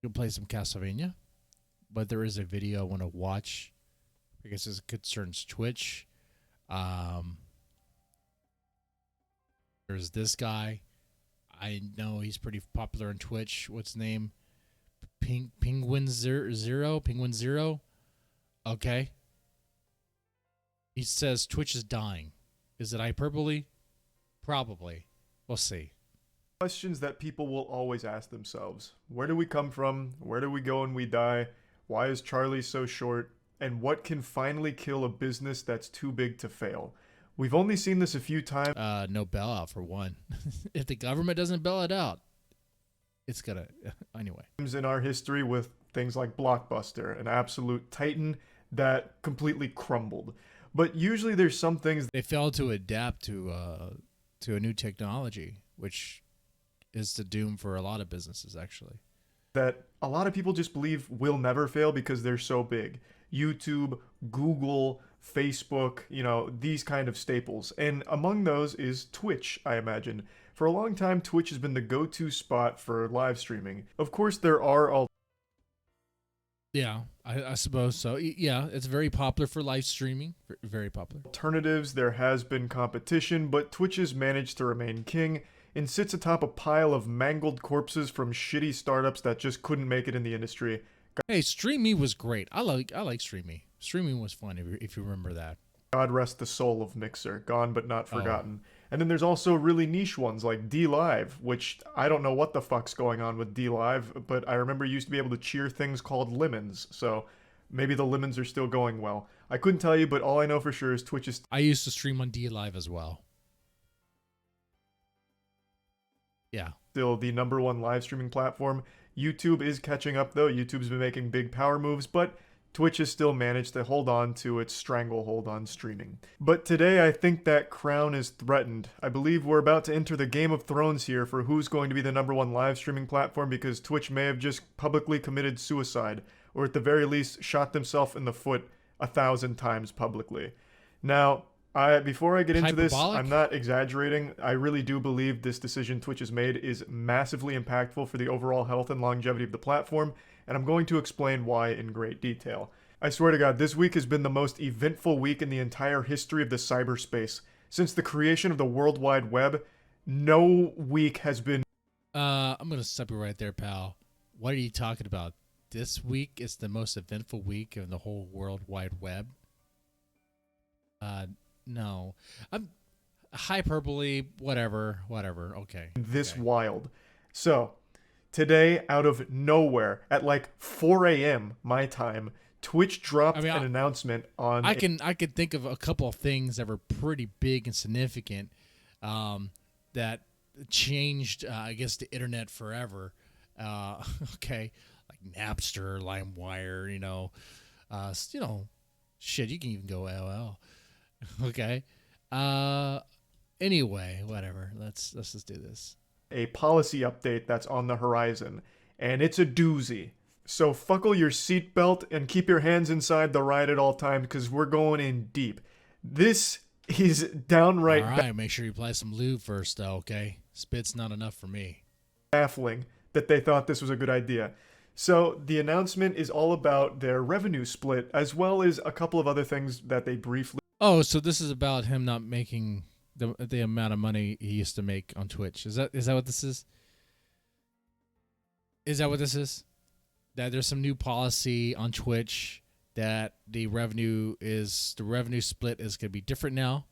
can play some Castlevania, but there is a video I want to watch because it concerns Twitch. Um, there's this guy. I know he's pretty popular on Twitch. What's his name? Penguin Zero. Penguin Zero. Okay. He says Twitch is dying. Is it hyperbole? Probably. We'll see. Questions that people will always ask themselves. Where do we come from? Where do we go when we die? Why is Charlie so short? And what can finally kill a business that's too big to fail? We've only seen this a few times. No bailout for one. If the government doesn't bail it out, it's gonna anyway. In our history with things like Blockbuster, an absolute titan that completely crumbled. But usually there's some things They failed to adapt to a new technology, which is the doom for a lot of businesses, actually. that a lot of people just believe will never fail because they're so big. YouTube, Google, Facebook, these kind of staples. And among those is Twitch, I imagine. For a long time, Twitch has been the go-to spot for live streaming. Of course, there are Yeah, I suppose so. Yeah, it's very popular for live streaming. Very popular. alternatives, there has been competition, but Twitch has managed to remain king and sits atop a pile of mangled corpses from shitty startups that just couldn't make it in the industry. Hey, StreamMe was great. I like StreamMe. StreamMe was fun if you remember that. God rest the soul of Mixer, gone but not forgotten. And then there's also really niche ones like DLive, which I don't know what the fuck's going on with DLive, but I remember you used to be able to cheer things called lemons, so maybe the lemons are still going well. I couldn't tell you, but all I know for sure is Twitch is I used to stream on DLive as well. Yeah. still the #1 live streaming platform. YouTube is catching up though. YouTube's been making big power moves, but Twitch has still managed to hold on to its stranglehold on streaming. But today I think that crown is threatened. I believe we're about to enter the Game of Thrones here for who's going to be the #1 live streaming platform because Twitch may have just publicly committed suicide, or at the very least shot themselves in the foot 1,000 times publicly. Now, before I get into this, Hyperbolic? I'm not exaggerating. I really do believe this decision Twitch has made is massively impactful for the overall health and longevity of the platform, and I'm going to explain why in great detail. I swear to God, this week has been the most eventful week in the entire history of the cyberspace. Since the creation of the World Wide Web, no week has been I'm gonna stop you right there, pal. What are you talking about? This week is the most eventful week in the whole World Wide Web. No. I'm hyperbole, whatever. Okay. this Okay. wild. So, today, out of nowhere, at like 4 a.m. my time, Twitch dropped an announcement on... I can think of a couple of things that were pretty big and significant that changed, I guess, the internet forever. Okay, like Napster, LimeWire, shit. You can even go AOL. Okay. Anyway, whatever. Let's just do this. a policy update that's on the horizon, and it's a doozy. So buckle your seatbelt and keep your hands inside the ride at all times because we're going in deep. This is downright All right, make sure you apply some lube first, though, okay? Spit's not enough for me. baffling that they thought this was a good idea. So the announcement is all about their revenue split as well as a couple of other things that they briefly Oh, so this is about him not making the amount of money he used to make on Twitch. Is that what this is? Is that what this is? That there's some new policy on Twitch that the revenue split is going to be different now.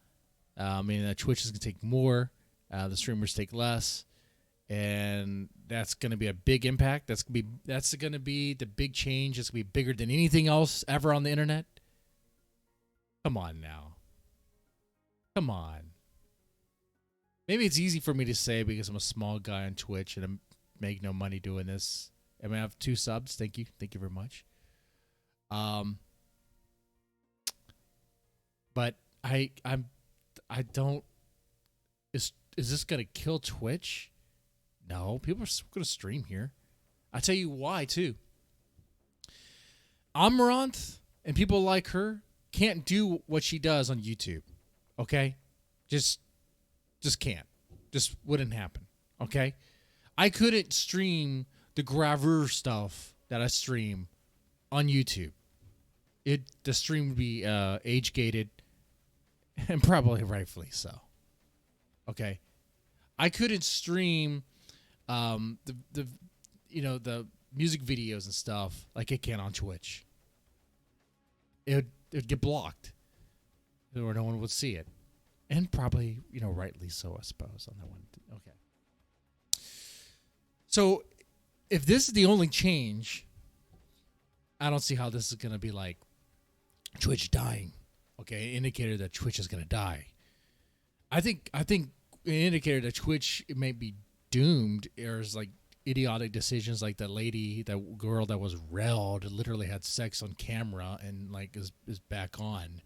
Meaning that Twitch is going to take more, the streamers take less, and that's going to be a big impact. That's going to be the big change. It's going to be bigger than anything else ever on the internet. Come on now. Come on. Maybe it's easy for me to say because I'm a small guy on Twitch and I make no money doing this. I mean, I have 2 subs. Thank you very much. But I don't. Is this gonna kill Twitch? No, people are still gonna stream here. I tell you why too. Amaranth and people like her can't do what she does on YouTube. Okay? Just can't. Just wouldn't happen. Okay? I couldn't stream the gravure stuff that I stream on YouTube, the stream would be age gated, and probably rightfully so. Okay, I couldn't stream the music videos and stuff like it can on Twitch. It'd get blocked, or no one would see it, and probably rightly so, I suppose, on that one. Okay. So, if this is the only change, I don't see how this is gonna be like Twitch dying. Okay, indicator that Twitch is gonna die. I think an indicator that Twitch may be doomed is like idiotic decisions, like that girl that was railed, literally had sex on camera and like is back on.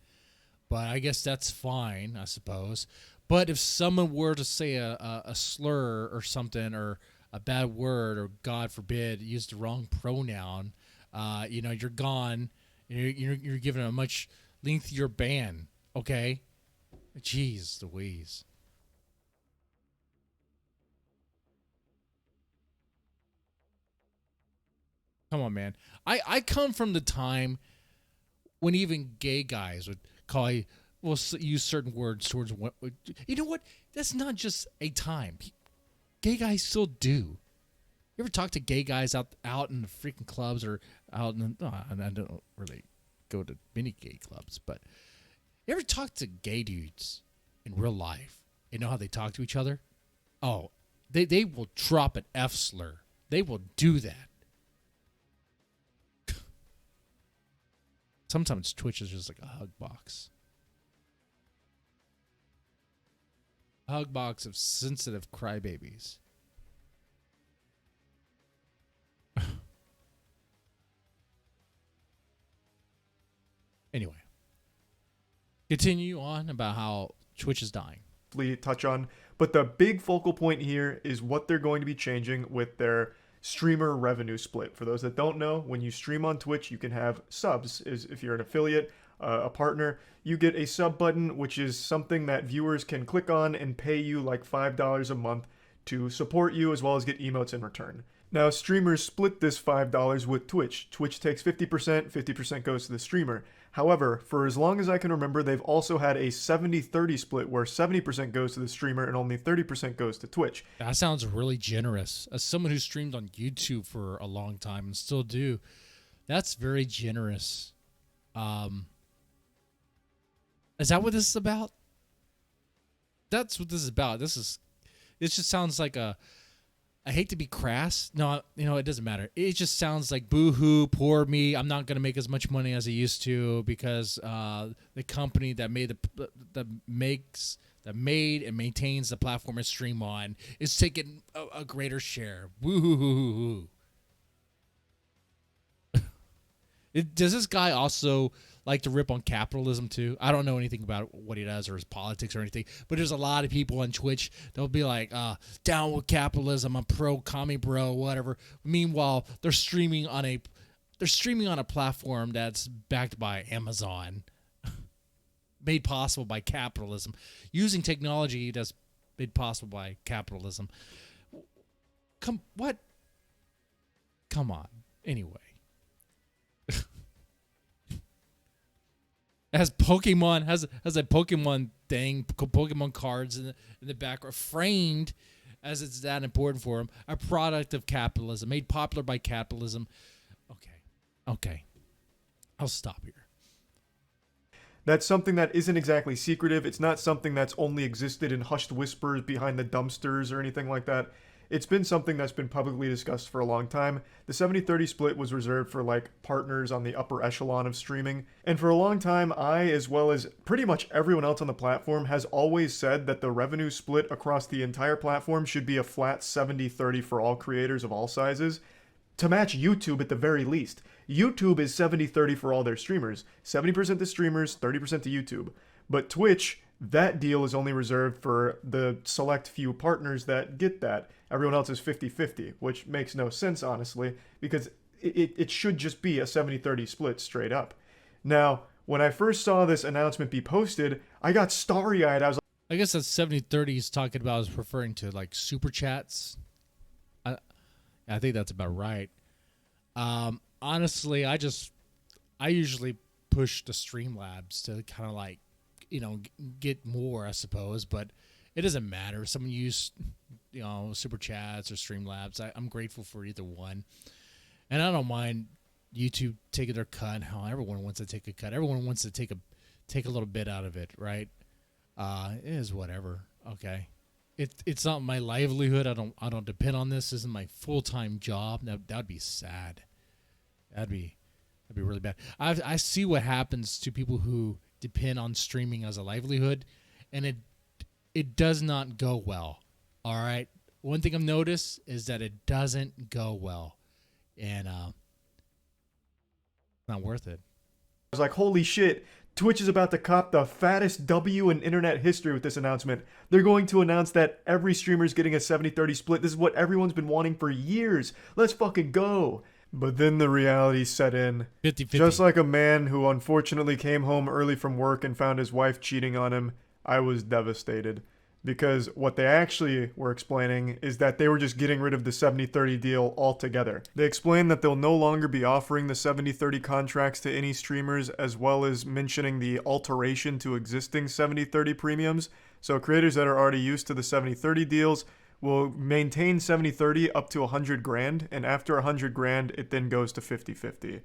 But I guess that's fine, I suppose. But if someone were to say a slur or something, or a bad word, or God forbid, use the wrong pronoun, you're gone. You're given a much lengthier ban. Okay, jeez Louise. Come on, man. I come from the time when even gay guys would use certain words towards what. You know what? That's not just a time. Gay guys still do. You ever talk to gay guys out in the freaking clubs, or out in I don't really go to many gay clubs, but you ever talk to gay dudes in real life and know how they talk to each other? Oh, they will drop an F slur. They will do that. Sometimes Twitch is just like a hug box. A hug box of sensitive crybabies. Anyway. Continue on about how Twitch is dying. Touch on, but the big focal point here is what they're going to be changing with their streamer revenue split. For those that don't know, when you stream on Twitch, you can have subs. If you're an affiliate, a partner, you get a sub button, which is something that viewers can click on and pay you like $5 a month to support you, as well as get emotes in return. Now, streamers split this $5 with Twitch. Twitch takes 50%, 50% goes to the streamer. However, for as long as I can remember, they've also had a 70-30 split where 70% goes to the streamer and only 30% goes to Twitch. That sounds really generous. As someone who streamed on YouTube for a long time and still do, that's very generous. Is that what this is about? That's what this is about. It just sounds like I hate to be crass. No, it doesn't matter. It just sounds like boo-hoo, poor me. I'm not going to make as much money as I used to because the company that made that made and maintains the platform I stream on is taking a greater share. Woo-hoo-hoo-hoo-hoo. Does this guy also like to rip on capitalism too? I don't know anything about what he does or his politics or anything, but there's a lot of people on Twitch that'll be like, down with capitalism, I'm pro commie bro, whatever. Meanwhile, they're streaming on a platform that's backed by Amazon, made possible by capitalism, using technology that's made possible by capitalism. Come on. Anyway. Has Pokemon has a Pokemon thing, Pokemon cards in the background, framed as it's that important for them. A product of capitalism, made popular by capitalism. Okay, I'll stop here. That's something that isn't exactly secretive. It's not something that's only existed in hushed whispers behind the dumpsters or anything like that. It's been something that's been publicly discussed for a long time. The 70-30 split was reserved for like partners on the upper echelon of streaming. And for a long time, I, as well as pretty much everyone else on the platform, has always said that the revenue split across the entire platform should be a flat 70-30 for all creators of all sizes, to match YouTube at the very least. YouTube is 70-30 for all their streamers. 70% to streamers, 30% to YouTube. But Twitch, that deal is only reserved for the select few partners that get that. Everyone else is 50-50, which makes no sense, honestly, because it should just be a 70-30 split straight up. Now, when I first saw this announcement be posted, I got starry-eyed. I was like, I guess that 70-30 he's talking about is referring to like super chats. I think that's about right. Honestly, I usually push the Streamlabs to kind of like, get more, I suppose, but it doesn't matter. If someone use, Super Chats or Streamlabs, I'm grateful for either one. And I don't mind YouTube taking their cut. How everyone wants to take a cut. Everyone wants to take a little bit out of it, right? It is whatever. Okay. It's not my livelihood. I don't depend on this. This isn't my full-time job. That'd be sad. That'd be really bad. I see what happens to people who depend on streaming as a livelihood, and it does not go well. All right. One thing I've noticed is that it doesn't go well, and not worth it. I was like, holy shit, Twitch is about to cop the fattest W in internet history with this announcement. They're going to announce that every streamer is getting a 70-30 split. This is what everyone's been wanting for years. Let's fucking go. But then the reality set in. 50-50. Just like a man who unfortunately came home early from work and found his wife cheating on him, I was devastated. Because what they actually were explaining is that they were just getting rid of the 70-30 deal altogether. They explained that they'll no longer be offering the 70-30 contracts to any streamers, as well as mentioning the alteration to existing 70-30 premiums. So creators that are already used to the 70-30 deals will maintain 70-30 up to $100,000, and after $100,000, it then goes to 50-50.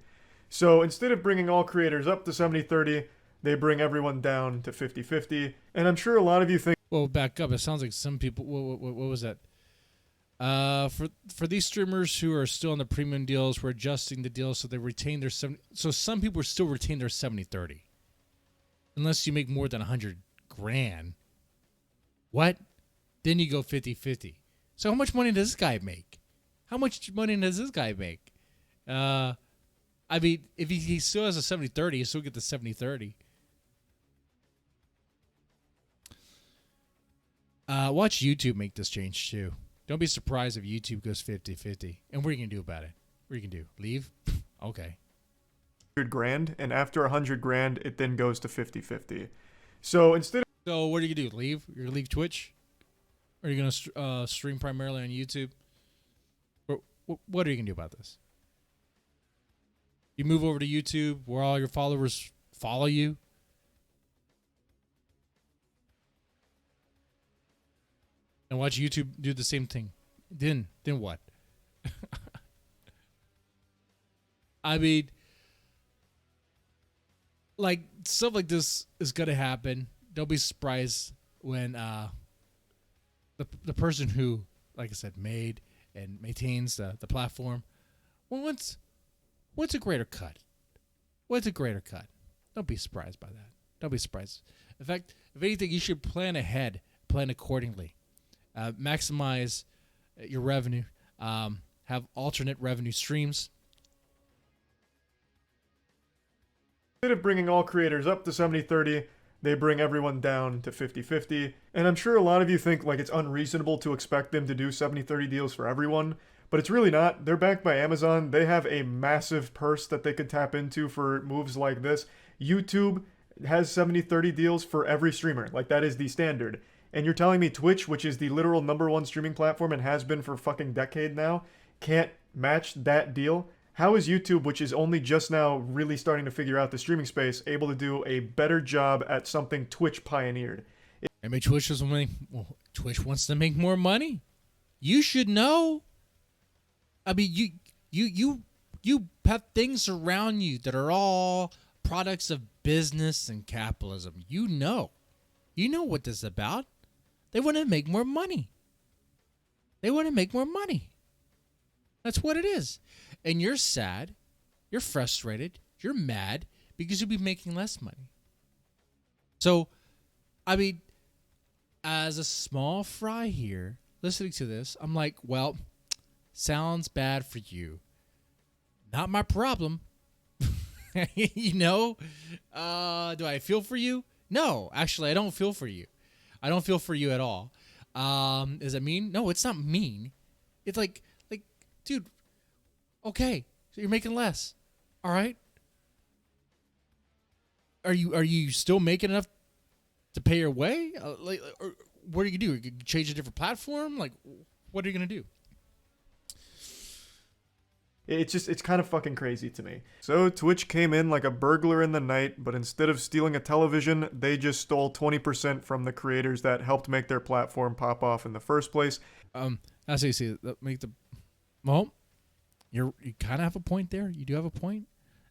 So instead of bringing all creators up to 70-30, they bring everyone down to 50-50. And I'm sure a lot of you think, well, back up. It sounds like some people. What was that? For these streamers who are still on the premium deals, we're adjusting the deal so they retain their 70. So some people still retain their 70-30, unless you make more than $100,000. What? Then you go 50-50. So how much money does this guy make? How much money does this guy make? I mean, if he still has a 70-30, he still get the 70-30. Watch YouTube make this change too. Don't be surprised if YouTube goes 50-50. And what are you going to do about it? What are you going to do? Leave? Okay. $100,000, and after $100,000, it then goes to 50-50. So instead of... So what are you going to do? Leave? You're going to leave Twitch? Or are you going to stream primarily on YouTube? Or, what are you going to do about this? You move over to YouTube where all your followers follow you? And watch YouTube do the same thing. Then what? I mean, like, stuff like this is gonna happen. Don't be surprised when the person who, like I said, made and maintains the platform. Well, what's a greater cut? What's a greater cut? Don't be surprised by that. Don't be surprised. In fact, if anything, you should plan ahead, plan accordingly. Maximize your revenue. Have alternate revenue streams. Instead of bringing all creators up to 70-30, they bring everyone down to 50-50. And I'm sure a lot of you think like it's unreasonable to expect them to do 70-30 deals for everyone, but it's really not. They're backed by Amazon. They have a massive purse that they could tap into for moves like this. YouTube has 70-30 deals for every streamer. Like, that is the standard. And you're telling me Twitch, which is the literal #1 streaming platform and has been for a fucking decade now, can't match that deal? How is YouTube, which is only just now really starting to figure out the streaming space, able to do a better job at something Twitch pioneered? I mean, Twitch wants to make more money. You should know. I mean, you have things around you that are all products of business and capitalism. You know what this is about. They want to make more money. They want to make more money. That's what it is. And you're sad, you're frustrated, you're mad because you'll be making less money. So, I mean, as a small fry here, listening to this, I'm like, well, sounds bad for you. Not my problem. Do I feel for you? No, actually, I don't feel for you. I don't feel for you at all. Is it mean? No, it's not mean. It's like, dude, okay, so you're making less. All right. Are you still making enough to pay your way? Or what are you gonna do? You change a different platform? Like, what are you gonna do? It's kind of fucking crazy to me. So Twitch came in like a burglar in the night, but instead of stealing a television, they just stole 20% from the creators that helped make their platform pop off in the first place. As you see, make the well, you kind of have a point there. You do have a point.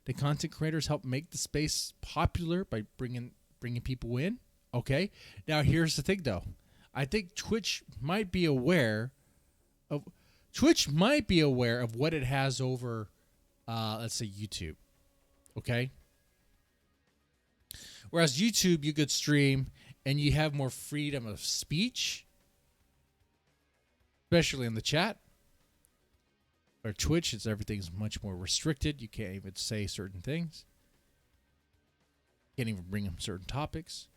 The content creators help make the space popular by bringing people in. Okay. Now here's the thing, though. I think Twitch might be aware of what it has over, let's say, YouTube. Okay. Whereas YouTube, you could stream and you have more freedom of speech, especially in the chat. Or Twitch, everything's much more restricted. You can't even say certain things. Can't even bring up certain topics.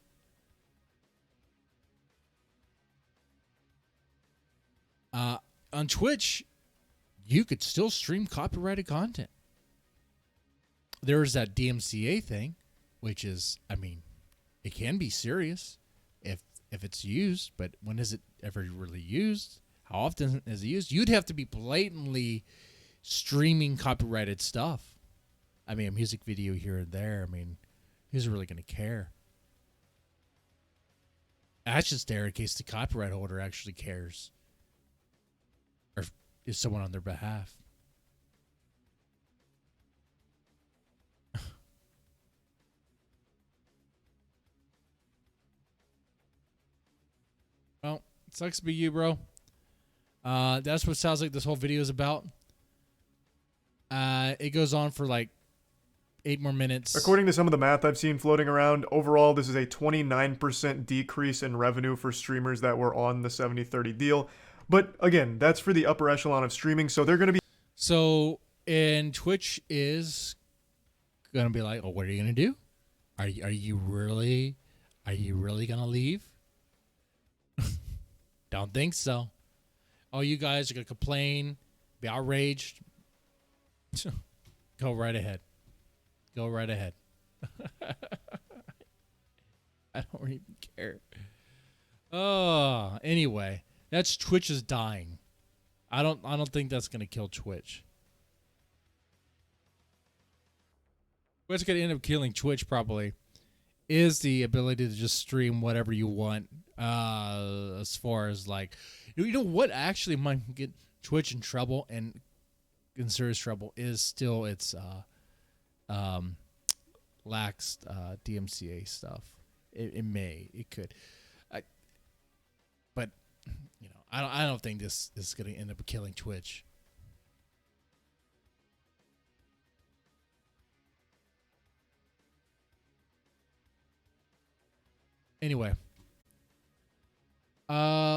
On Twitch, you could still stream copyrighted content. There's that DMCA thing, which is, I mean, it can be serious if it's used, but when is it ever really used? How often is it used? You'd have to be blatantly streaming copyrighted stuff. I mean, a music video here and there. I mean, who's really going to care? That's just there in case the copyright holder actually cares. Or is someone on their behalf. Well, it sucks to be you, bro. That's what sounds like this whole video is about. It goes on for like 8 more minutes. According to some of the math I've seen floating around, overall this is a 29% decrease in revenue for streamers that were on the 70-30 deal. But again, that's for the upper echelon of streaming, so they're going to be... So, and Twitch is going to be like, oh, what are you going to do? Are you really going to leave? Don't think so. Oh, you guys are going to complain, be outraged. Go right ahead. Go right ahead. I don't even care. Oh, anyway, that's Twitch is dying. I don't think that's going to kill Twitch. What's going to end up killing Twitch probably is the ability to just stream whatever you want. As far as like, you know what actually might get Twitch in trouble and in serious trouble is still its lax DMCA stuff. It could, but you know, I don't think this is going to end up killing Twitch. Anyway,